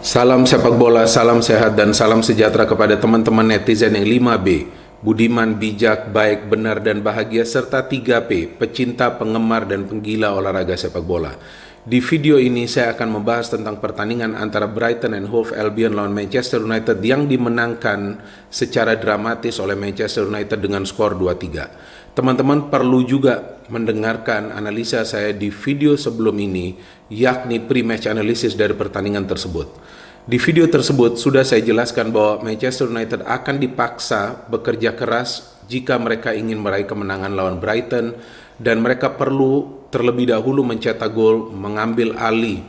Salam sepak bola, salam sehat dan salam sejahtera kepada teman-teman netizen yang 5B, budiman, bijak, baik, benar dan bahagia, serta 3P, pecinta, penggemar dan penggila olahraga sepak bola. Di video ini saya akan membahas tentang pertandingan antara Brighton and Hove Albion lawan Manchester United yang dimenangkan secara dramatis oleh Manchester United dengan skor 2-3. Teman-teman perlu juga mendengarkan analisa saya di video sebelum ini, yakni pre-match analysis dari pertandingan tersebut. Di video tersebut sudah saya jelaskan bahwa Manchester United akan dipaksa bekerja keras jika mereka ingin meraih kemenangan lawan Brighton, dan mereka perlu terlebih dahulu mencetak gol, mengambil alih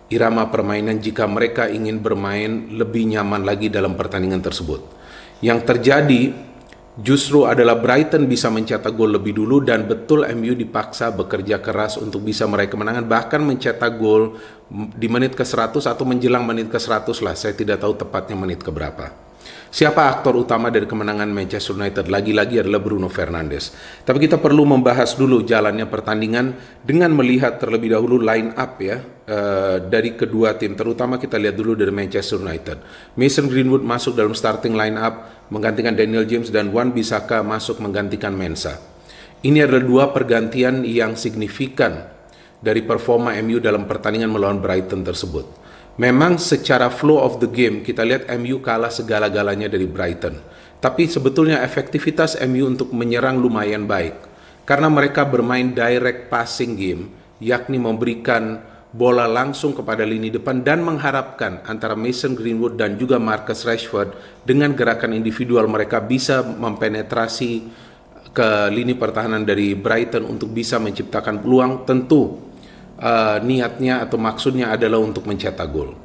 irama permainan jika mereka ingin bermain lebih nyaman lagi dalam pertandingan tersebut. Yang terjadi justru adalah Brighton bisa mencetak gol lebih dulu, dan betul MU dipaksa bekerja keras untuk bisa meraih kemenangan, bahkan mencetak gol di menit ke-100 atau menjelang menit ke-100 lah, saya tidak tahu tepatnya menit keberapa. Siapa aktor utama dari kemenangan Manchester United? Lagi-lagi adalah Bruno Fernandes. Tapi kita perlu membahas dulu jalannya pertandingan dengan melihat terlebih dahulu line up ya dari kedua tim. Terutama kita lihat dulu dari Manchester United. Mason Greenwood masuk dalam starting line up menggantikan Daniel James, dan Wan-Bissaka masuk menggantikan Mensah. Ini adalah dua pergantian yang signifikan dari performa MU dalam pertandingan melawan Brighton tersebut. Memang secara flow of the game kita lihat MU kalah segala-galanya dari Brighton. Tapi sebetulnya efektivitas MU untuk menyerang lumayan baik, karena mereka bermain direct passing game, yakni memberikan bola langsung kepada lini depan dan mengharapkan antara Mason Greenwood dan juga Marcus Rashford dengan gerakan individual mereka bisa mempenetrasi ke lini pertahanan dari Brighton untuk bisa menciptakan peluang. Tentu niatnya atau maksudnya adalah untuk mencetak gol.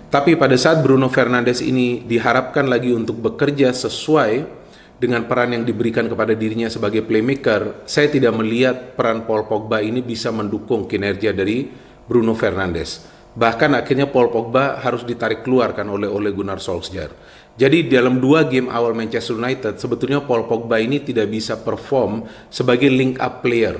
Tapi pada saat Bruno Fernandes ini diharapkan lagi untuk bekerja sesuai dengan peran yang diberikan kepada dirinya sebagai playmaker, saya tidak melihat peran Paul Pogba ini bisa mendukung kinerja dari Bruno Fernandes. Bahkan akhirnya Paul Pogba harus ditarik keluar kan oleh Ole Gunnar Solskjaer. Jadi dalam dua game awal Manchester United, sebetulnya Paul Pogba ini tidak bisa perform sebagai link up player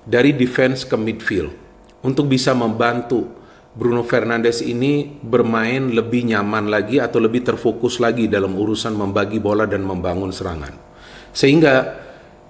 dari defense ke midfield untuk bisa membantu Bruno Fernandes ini bermain lebih nyaman lagi atau lebih terfokus lagi dalam urusan membagi bola dan membangun serangan. Sehingga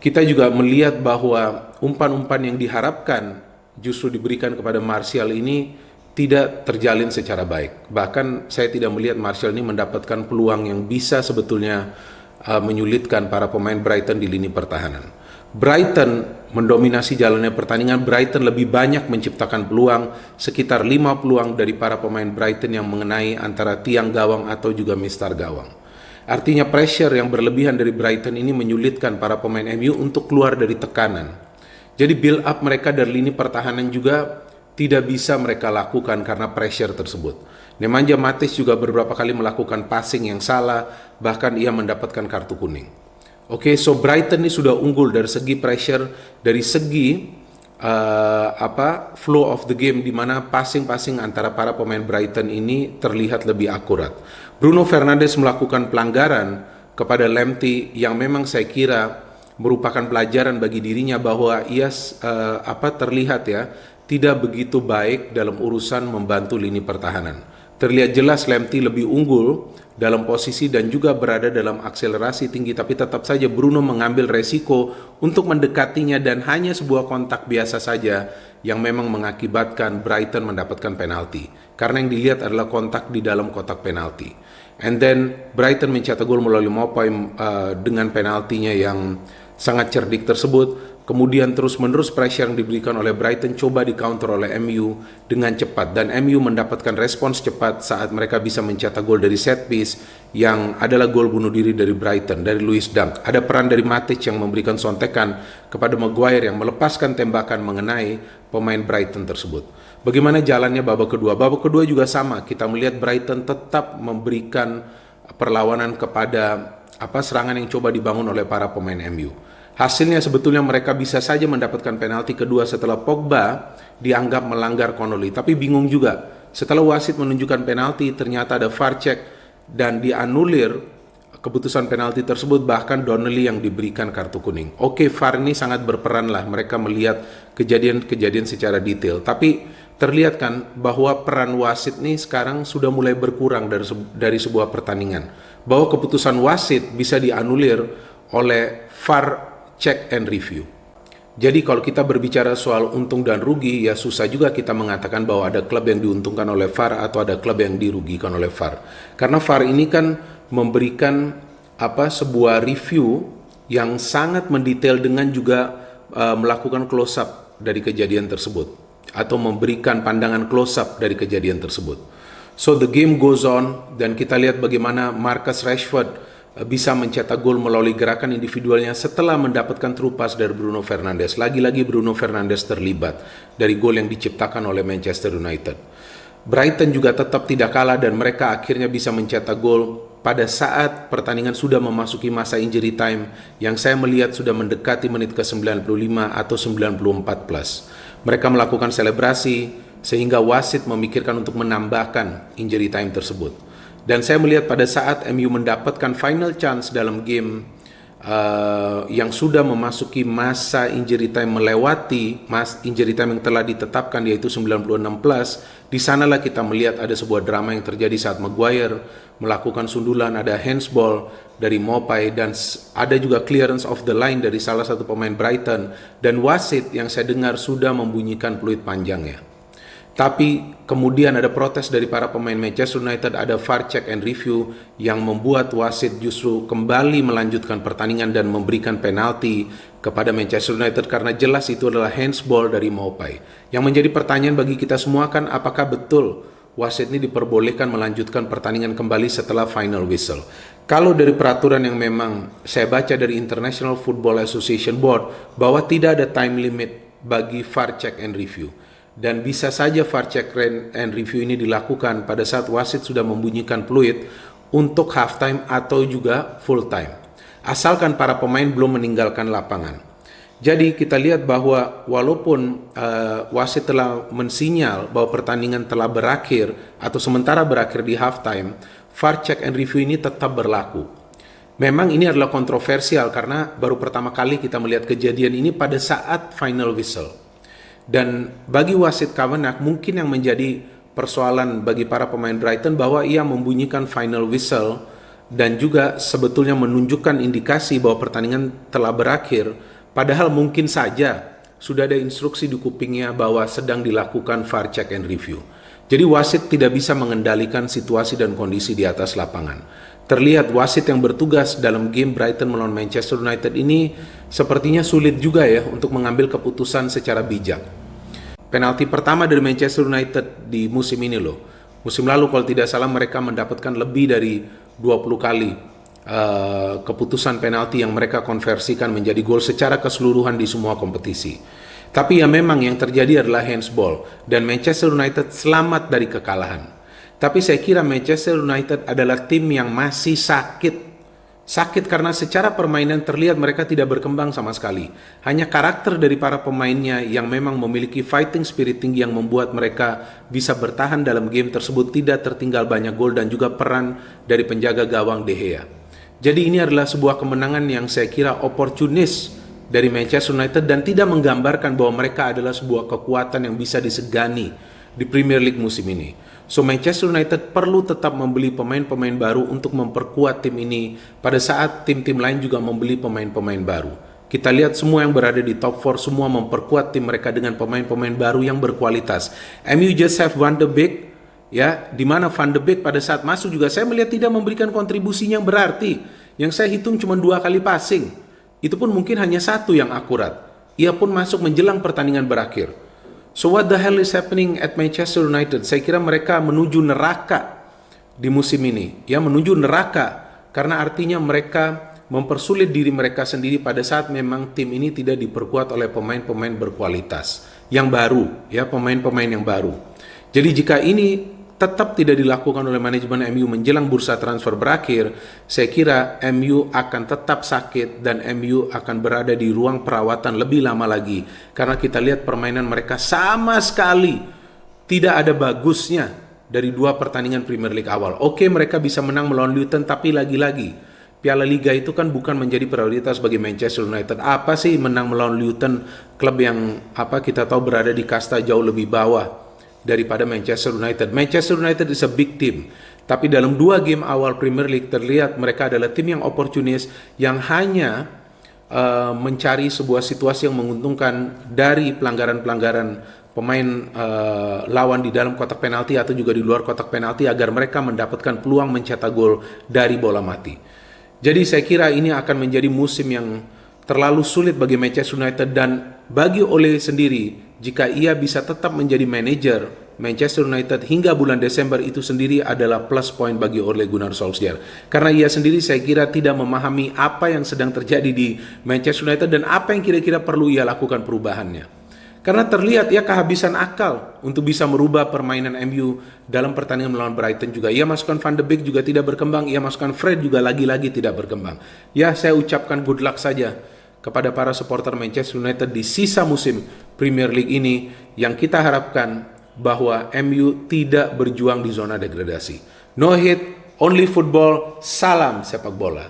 kita juga melihat bahwa umpan-umpan yang diharapkan justru diberikan kepada Martial ini tidak terjalin secara baik. Bahkan saya tidak melihat Martial ini mendapatkan peluang yang bisa sebetulnya menyulitkan para pemain Brighton di lini pertahanan. Brighton mendominasi jalannya pertandingan. Brighton lebih banyak menciptakan peluang, sekitar 5 peluang dari para pemain Brighton yang mengenai antara tiang gawang atau juga mistar gawang. Artinya pressure yang berlebihan dari Brighton ini menyulitkan para pemain MU untuk keluar dari tekanan. Jadi build up mereka dari lini pertahanan juga tidak bisa mereka lakukan karena pressure tersebut. Nemanja Matic juga beberapa kali melakukan passing yang salah, bahkan ia mendapatkan kartu kuning. Oke, so Brighton ini sudah unggul dari segi pressure, dari segi flow of the game, di mana passing-passing antara para pemain Brighton ini terlihat lebih akurat. Bruno Fernandes melakukan pelanggaran kepada Lamptey yang memang saya kira merupakan pelajaran bagi dirinya bahwa ia terlihat ya tidak begitu baik dalam urusan membantu lini pertahanan. Terlihat jelas Lamptey lebih unggul dalam posisi dan juga berada dalam akselerasi tinggi, tapi tetap saja Bruno mengambil resiko untuk mendekatinya, dan hanya sebuah kontak biasa saja yang memang mengakibatkan Brighton mendapatkan penalti, karena yang dilihat adalah kontak di dalam kotak penalti. And then Brighton mencetak gol melalui Maupay dengan penaltinya yang sangat cerdik tersebut. Kemudian terus-menerus pressure yang diberikan oleh Brighton coba di-counter oleh MU dengan cepat, dan MU mendapatkan respons cepat saat mereka bisa mencetak gol dari set piece yang adalah gol bunuh diri dari Brighton, dari Lewis Dunk. Ada peran dari Matic yang memberikan sontekan kepada Maguire yang melepaskan tembakan mengenai pemain Brighton tersebut. Bagaimana jalannya babak kedua? Babak kedua juga sama, kita melihat Brighton tetap memberikan perlawanan kepada serangan yang coba dibangun oleh para pemain MU. Hasilnya sebetulnya mereka bisa saja mendapatkan penalti kedua setelah Pogba dianggap melanggar Connolly. Tapi bingung juga, setelah wasit menunjukkan penalti ternyata ada VAR check dan dianulir keputusan penalti tersebut, bahkan Donnelly yang diberikan kartu kuning. Oke, VAR ini sangat berperan lah, mereka melihat kejadian-kejadian secara detail. Tapi terlihat kan bahwa peran wasit nih sekarang sudah mulai berkurang dari sebuah pertandingan. Bahwa keputusan wasit bisa dianulir oleh VAR check and review. Jadi kalau kita berbicara soal untung dan rugi, ya susah juga kita mengatakan bahwa ada klub yang diuntungkan oleh VAR atau ada klub yang dirugikan oleh VAR. Karena VAR ini kan memberikan sebuah review yang sangat mendetail dengan juga melakukan close up dari kejadian tersebut atau memberikan pandangan close up dari kejadian tersebut. So the game goes on dan kita lihat bagaimana Marcus Rashford bisa mencetak gol melalui gerakan individualnya setelah mendapatkan true pass dari Bruno Fernandes. Lagi-lagi Bruno Fernandes terlibat dari gol yang diciptakan oleh Manchester United. Brighton juga tetap tidak kalah dan mereka akhirnya bisa mencetak gol pada saat pertandingan sudah memasuki masa injury time yang saya melihat sudah mendekati menit ke-95 atau 94 plus. Mereka melakukan selebrasi sehingga wasit memikirkan untuk menambahkan injury time tersebut. Dan saya melihat pada saat MU mendapatkan final chance dalam game yang sudah memasuki masa injury time, melewati injury time yang telah ditetapkan yaitu 96 plus, di sanalah kita melihat ada sebuah drama yang terjadi saat Maguire melakukan sundulan, ada handsball dari Maupay dan ada juga clearance of the line dari salah satu pemain Brighton dan wasit yang saya dengar sudah membunyikan peluit panjangnya. Tapi kemudian ada protes dari para pemain Manchester United, ada VAR check and review yang membuat wasit justru kembali melanjutkan pertandingan dan memberikan penalti kepada Manchester United karena jelas itu adalah handsball dari Maupay. Yang menjadi pertanyaan bagi kita semua kan apakah betul wasit ini diperbolehkan melanjutkan pertandingan kembali setelah final whistle. Kalau dari peraturan yang memang saya baca dari International Football Association Board bahwa tidak ada time limit bagi VAR check and review. Dan bisa saja VAR check and review ini dilakukan pada saat wasit sudah membunyikan peluit untuk halftime atau juga full time. Asalkan para pemain belum meninggalkan lapangan. Jadi kita lihat bahwa walaupun wasit telah mensinyal bahwa pertandingan telah berakhir atau sementara berakhir di halftime, VAR check and review ini tetap berlaku. Memang ini adalah kontroversial karena baru pertama kali kita melihat kejadian ini pada saat final whistle. Dan bagi wasit Kavanagh mungkin yang menjadi persoalan bagi para pemain Brighton bahwa ia membunyikan final whistle dan juga sebetulnya menunjukkan indikasi bahwa pertandingan telah berakhir, padahal mungkin saja sudah ada instruksi di kupingnya bahwa sedang dilakukan VAR check and review. Jadi wasit tidak bisa mengendalikan situasi dan kondisi di atas lapangan. Terlihat wasit yang bertugas dalam game Brighton melawan Manchester United ini sepertinya sulit juga ya untuk mengambil keputusan secara bijak. Penalti pertama dari Manchester United di musim ini loh. Musim lalu kalau tidak salah mereka mendapatkan lebih dari 20 kali keputusan penalti yang mereka konversikan menjadi gol secara keseluruhan di semua kompetisi. Tapi ya memang yang terjadi adalah handsball dan Manchester United selamat dari kekalahan. Tapi saya kira Manchester United adalah tim yang masih sakit karena secara permainan terlihat mereka tidak berkembang sama sekali. Hanya karakter dari para pemainnya yang memang memiliki fighting spirit tinggi yang membuat mereka bisa bertahan dalam game tersebut, tidak tertinggal banyak gol dan juga peran dari penjaga gawang De Gea. Jadi ini adalah sebuah kemenangan yang saya kira oportunis dari Manchester United dan tidak menggambarkan bahwa mereka adalah sebuah kekuatan yang bisa disegani di Premier League musim ini. So Manchester United perlu tetap membeli pemain-pemain baru untuk memperkuat tim ini pada saat tim-tim lain juga membeli pemain-pemain baru. Kita lihat semua yang berada di top 4 semua memperkuat tim mereka dengan pemain-pemain baru yang berkualitas. MU just have Van de Beek, ya, di mana Van de Beek pada saat masuk juga saya melihat tidak memberikan kontribusi yang berarti. Yang saya hitung cuma 2 kali passing. Itu pun mungkin hanya 1 yang akurat. Ia pun masuk menjelang pertandingan berakhir. So what the hell is happening at Manchester United? Saya kira mereka menuju neraka di musim ini. Ya, menuju neraka karena artinya mereka mempersulit diri mereka sendiri pada saat memang tim ini tidak diperkuat oleh pemain-pemain berkualitas yang baru, ya, pemain-pemain yang baru. Jadi jika ini tetap tidak dilakukan oleh manajemen MU menjelang bursa transfer berakhir, saya kira MU akan tetap sakit dan MU akan berada di ruang perawatan lebih lama lagi karena kita lihat permainan mereka sama sekali tidak ada bagusnya dari 2 pertandingan Premier League awal. Oke, mereka bisa menang melawan Luton, tapi lagi-lagi Piala Liga itu kan bukan menjadi prioritas bagi Manchester United. Apa sih menang melawan Luton, klub yang kita tahu berada di kasta jauh lebih bawah daripada Manchester United. Manchester United is a big team, tapi dalam 2 game awal Premier League terlihat mereka adalah tim yang oportunis, yang hanya mencari sebuah situasi yang menguntungkan dari pelanggaran-pelanggaran pemain lawan di dalam kotak penalti atau juga di luar kotak penalti, agar mereka mendapatkan peluang mencetak gol dari bola mati. Jadi saya kira ini akan menjadi musim yang terlalu sulit bagi Manchester United, dan bagi Ole sendiri, jika ia bisa tetap menjadi manajer Manchester United hingga bulan Desember, itu sendiri adalah plus point bagi Ole Gunnar Solskjaer. Karena ia sendiri saya kira tidak memahami apa yang sedang terjadi di Manchester United dan apa yang kira-kira perlu ia lakukan perubahannya. Karena terlihat ia kehabisan akal untuk bisa merubah permainan MU dalam pertandingan melawan Brighton juga. Ia masukkan Van de Beek juga tidak berkembang, ia masukkan Fred juga lagi-lagi tidak berkembang. Ya, saya ucapkan good luck saja kepada para supporter Manchester United di sisa musim Premier League ini, yang kita harapkan bahwa MU tidak berjuang di zona degradasi. No hate, only football, salam sepak bola.